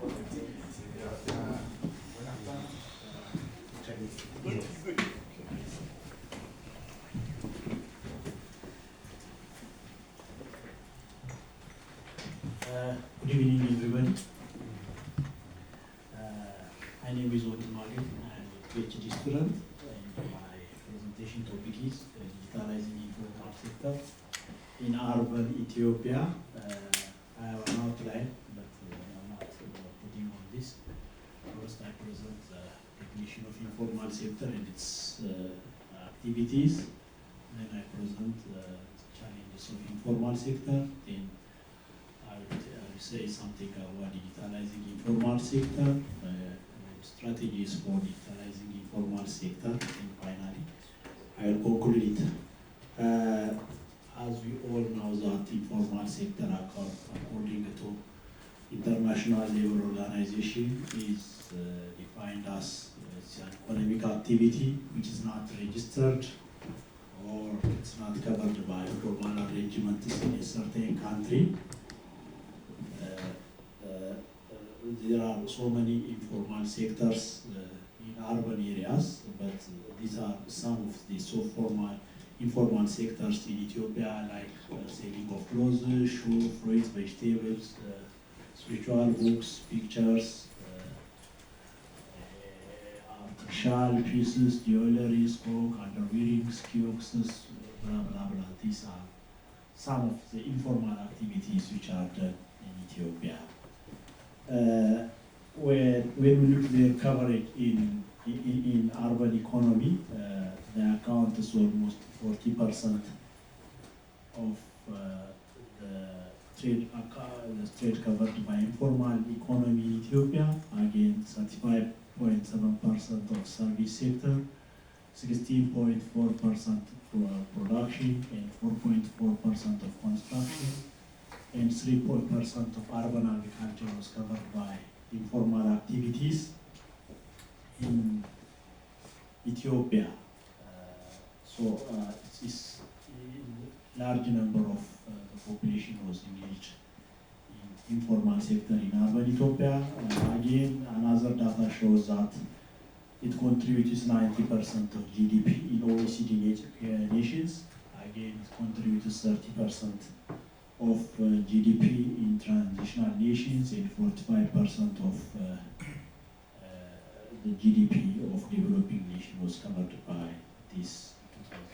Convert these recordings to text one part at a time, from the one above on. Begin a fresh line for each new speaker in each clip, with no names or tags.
Good evening, everybody. My name is Odin Magin. I'm a PhD student, and my presentation topic is digitalizing informal sector in urban Ethiopia. I have an outline, but I'm not putting on this. First, I present the definition of informal sector and its activities. Then I present the challenges of informal sector. Then I will say something about digitalizing informal sector, strategies for digitalizing informal sector, and finally, I will conclude it. As we all know that informal sector, according to International Labour Organization, is defined as an economic activity which is not registered or it's not covered by formal arrangements in a certain country. There are so many informal sectors in urban areas, but these are some of the so-formal informal sectors in Ethiopia, like selling of clothes, shoes, fruits, vegetables, spiritual books, pictures, artificial pieces, jewelry, smoke, underwearings, kiosks, blah, blah, blah. These are some of the informal activities which are done in Ethiopia. When we look at their coverage in urban economy, they account is almost 40% of the trade covered by informal economy in Ethiopia, again 35.7% of service sector, 16.4% for production, and 4.4% of construction, and 3% of urban agriculture was covered by informal activities in Ethiopia. It is a large number of the population was engaged in informal sector in urban Ethiopia. Again, another data shows that it contributes 90% of GDP in OECD nations. Again, it contributes 30% of GDP in transitional nations and 45% of the GDP of developing nations was covered by this 2000.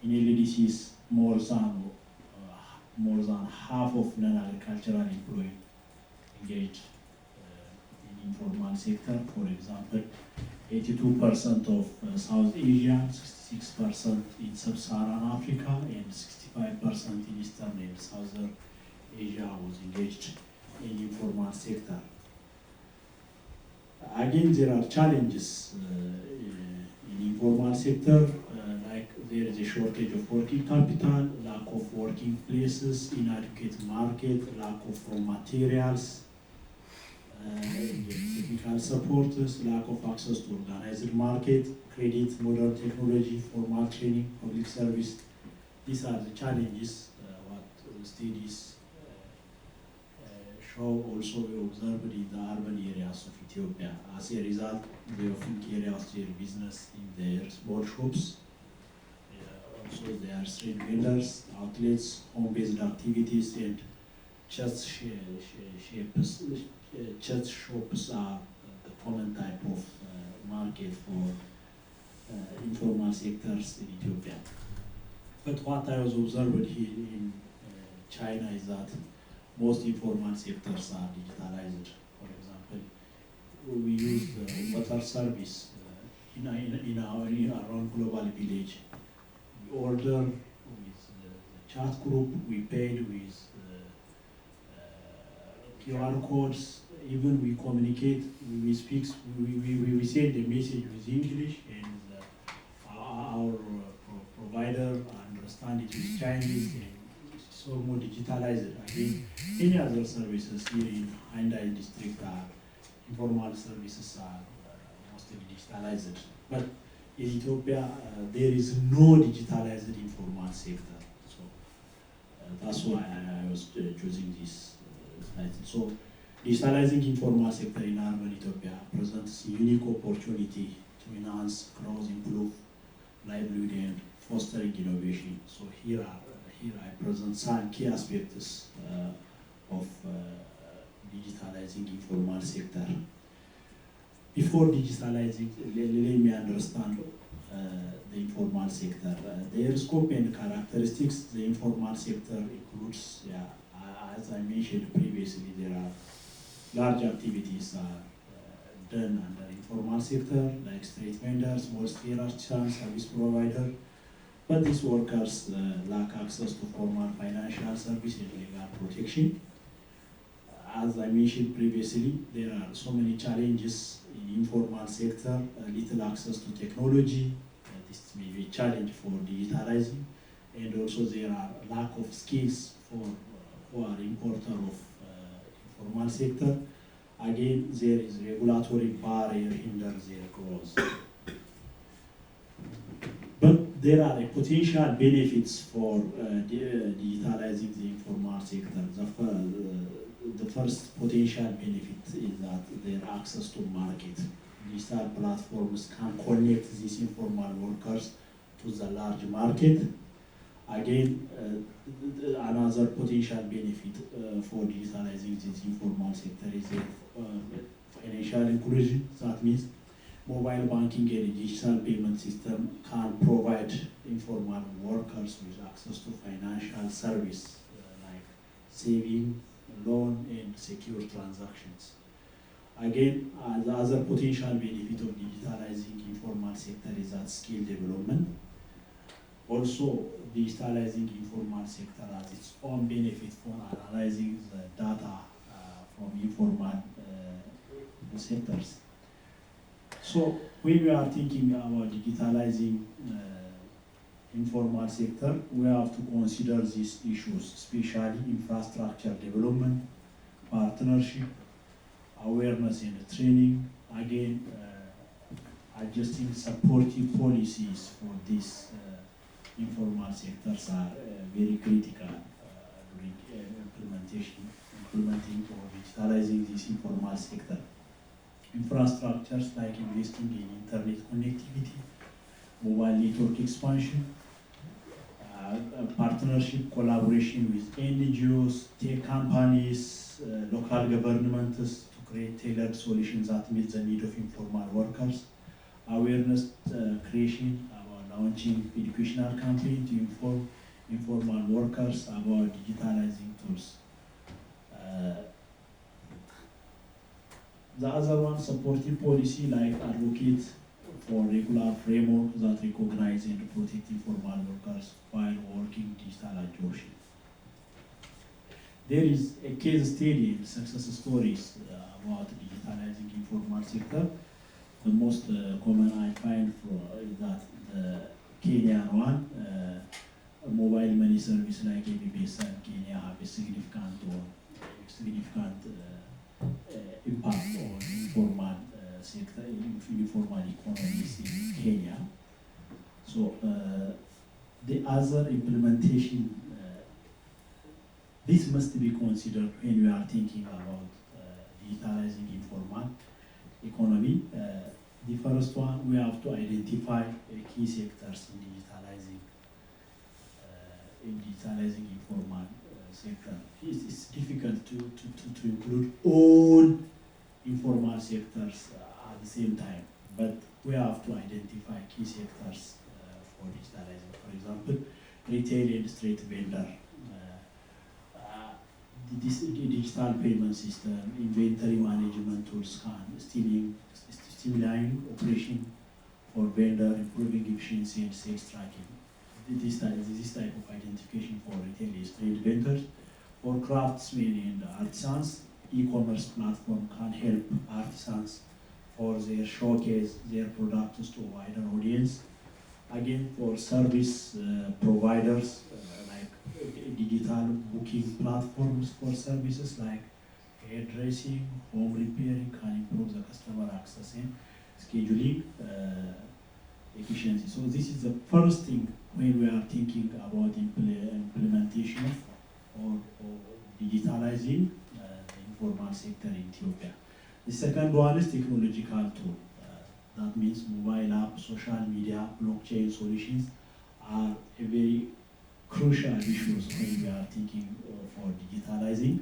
In LDC is more than half of non-agricultural employees engaged in informal sector. For example, 82% of South Asia, 66% in Sub-Saharan Africa, and 65% in Eastern and Southern Asia was engaged in informal sector. Again, there are challenges in informal sector, like there is a shortage of working capital, lack of working places, inadequate market, lack of raw materials, technical supports, lack of access to organized market, credit, modern technology, formal training, public service. These are the challenges what studies show also observed in the urban areas of Ethiopia. As a result, they often carry out their business in their small shops. Also, they are street vendors, outlets, home-based activities, and church shops are the common type of market for informal sectors in Ethiopia. But what I was observed here in China is that most informal sectors are digitalized. For example, we use the water service in our own global village. We order with the chat group, we paid with QR codes, even we communicate, we speak, we send a message with English, and our provider understand it with Chinese, and it's all more digitalized. Again, any other services here in Handai district are informal services are mostly digitalized. But in Ethiopia, there is no digitalized informal sector. So that's why I was choosing this slide. So Digitalizing informal sector in urban Ethiopia presents a unique opportunity to enhance growth, improve livelihood, and fostering innovation. So here I present some key aspects of digitalizing informal sector. Before digitalizing, let me understand the informal sector. Their scope and characteristics. The informal sector includes, as I mentioned previously, there are large activities are done under informal sector, like street vendors, small-scale artisans, service provider. But these workers lack access to formal financial service and legal protection. As I mentioned previously, there are so many challenges in informal sector, little access to technology. This may be a challenge for digitalizing, and also there are lack of skills for who are importer of informal sector. Again, there is regulatory barrier hinders their growth. But there are potential benefits for digitalizing the informal sector. The first potential benefit is that their access to market. Digital platforms can connect these informal workers to the large market. Again, another potential benefit for digitalizing this informal sector is financial inclusion. That means mobile banking and digital payment system can provide informal workers with access to financial service like saving, loan, and secure transactions. Again, the other potential benefit of digitalizing informal sector is that skill development. Also, digitalizing informal sector has its own benefit for analyzing the data from informal sectors. So when we are thinking about digitalizing informal sector, we have to consider these issues, especially infrastructure development, partnership, awareness and training. Again, adjusting supportive policies for these informal sectors are very critical during implementing or digitalizing this informal sector. Infrastructures like investing in internet connectivity, mobile network expansion, partnership collaboration with NGOs, tech companies, local governments to create tailored solutions that meet the need of informal workers, awareness creation about launching educational campaign to inform informal workers about digitalizing tools. The other one, supportive policy like advocate for regular framework that recognize and protect informal workers while working digital adoption. There is a case study, success stories about digitalizing informal sector. The most common I find is that the Kenyan one, a mobile money service like ABPS in Kenya have a significant impact on informal sector, informal economies in Kenya. So the other implementation, this must be considered when we are thinking about digitalizing informal economy. The first one, we have to identify key sectors in digitalizing informal sector. It's difficult to include all informal sectors at the same time, but we have to identify key sectors for digitalizing. For example, retail and street vendor, the digital payment system, inventory management tools can streamline operation for vendor, improving efficiency and sales tracking. This type of identification for retail and street vendors. For craftsmen and artisans, e-commerce platform can help artisans for their showcase their products to a wider audience. Again, for service providers, like digital booking platforms for services like hairdressing, home repairing can improve the customer access and scheduling efficiency. So this is the first thing when we are thinking about implementation or digitalizing the informal sector in Ethiopia. The second one is technological tool. That means mobile app, social media, blockchain solutions are a very crucial issues when we are thinking for digitalizing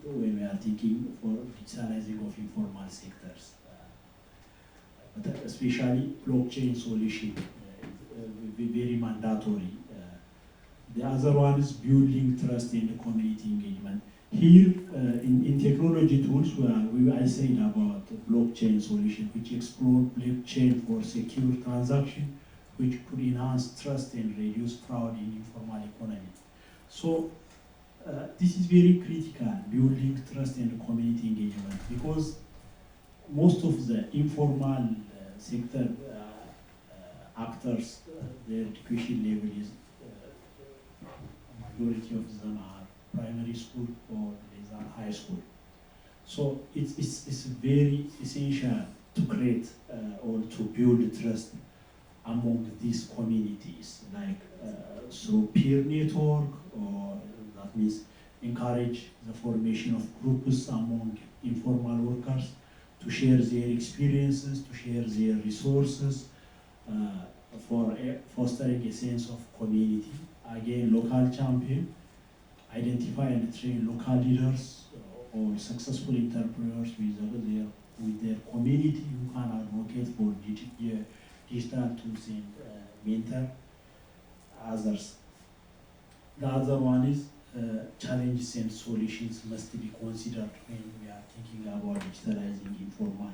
when we are thinking for digitalizing of informal sectors. But especially blockchain solution, very mandatory. The other one is building trust and community engagement. Here, in technology tools, I said about blockchain solution, which explore blockchain for secure transaction, which could enhance trust and reduce fraud in informal economy. So this is very critical, building trust and community engagement, because most of the informal sector actors, their education level is majority of them are primary school or they are high school. So it's very essential to create or to build trust among these communities, like through peer network, or that means encourage the formation of groups among informal workers to share their experiences, to share their resources, for fostering a sense of community. Again, local champion, identify and train local leaders or successful entrepreneurs with their community who can advocate for digital tools and mentor others. The other one is challenges and solutions must be considered when we are thinking about digitalizing informal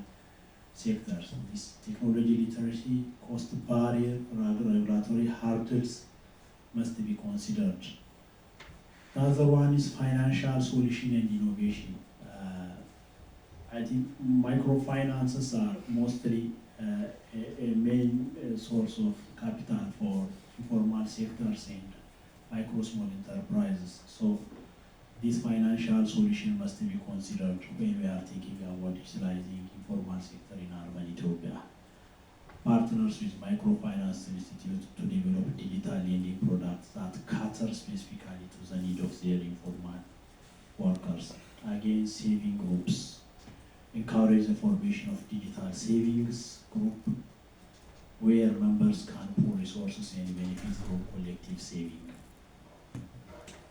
sectors. This technology literacy, cost barrier, regulatory hurdles must be considered. The other one is financial solution and innovation. I think microfinances are mostly a main source of capital for informal sectors and micro small enterprises. So this financial solution must be considered when we are thinking about digitalizing informal sector in urban Ethiopia. Partners with microfinance institute to develop digital lending products that cater specifically to the need of their informal workers. Again, saving groups. Encourage the formation of digital savings group where members can pool resources and benefit from collective saving.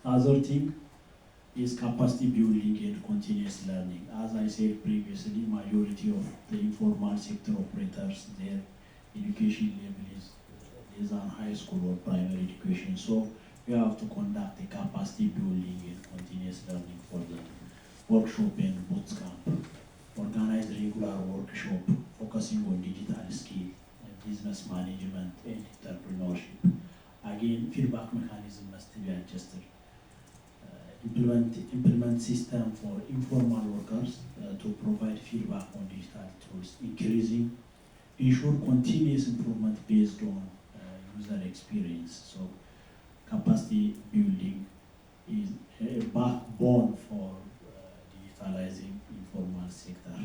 Other thing is capacity building and continuous learning. As I said previously, majority of the informal sector operators, their education level is less than high school or primary education. So we have to conduct a capacity building and continuous learning for them. Workshop and boot camp. Organize regular workshop focusing on digital skill and business management and entrepreneurship. Again, feedback mechanism must be adjusted. Implement system for informal workers to provide feedback on digital tools, ensure continuous improvement based on user experience. So capacity building is a backbone for digitalizing informal sector.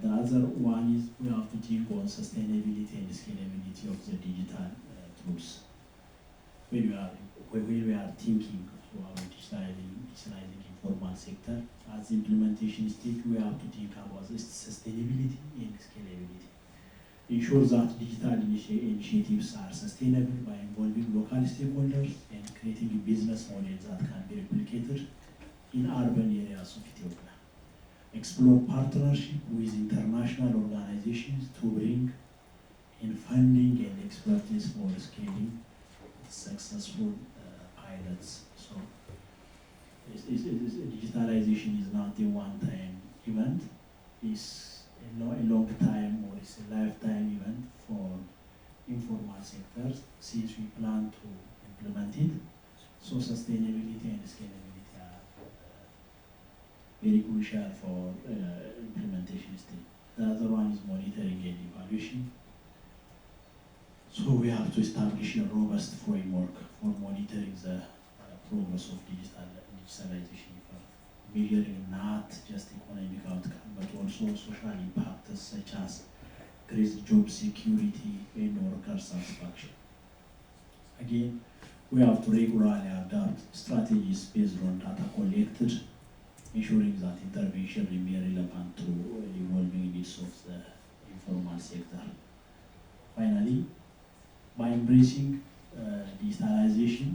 The other one is we have to think on sustainability and scalability of the digital tools. When we are thinking about digitalizing informal sector, as implementation stage, we have to think about the sustainability and scalability. Ensure that digital initiatives are sustainable by involving local stakeholders and creating a business model that can be replicated in urban areas of Ethiopia. Explore partnership with international organizations to bring in funding and expertise for scaling successful pilots. So digitalization is not a one-time event. It's a long time, or it's a lifetime event for informal sectors since we plan to implement it. So sustainability and scalability are very crucial for implementation stage. The other one is monitoring and evaluation. So we have to establish a robust framework for monitoring the progress of digitalization effort, measuring not just economic outcome, but also social impacts such as increased job security and worker satisfaction. Again, we have to regularly adapt strategies based on data collected, ensuring that intervention remain relevant to evolving needs of the informal sector. Finally, by embracing digitalization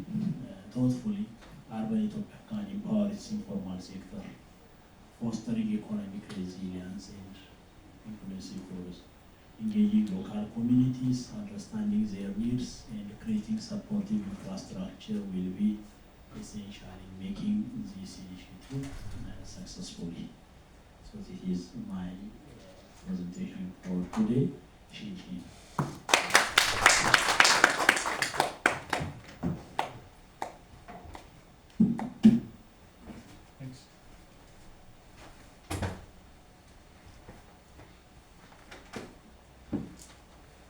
thoughtfully, urban Ethiopia can empower its informal sector, fostering economic resilience and inclusive growth, engaging local communities, understanding their needs, and creating supportive infrastructure will be essential in making this initiative successfully. So this is my presentation for today. Thank you.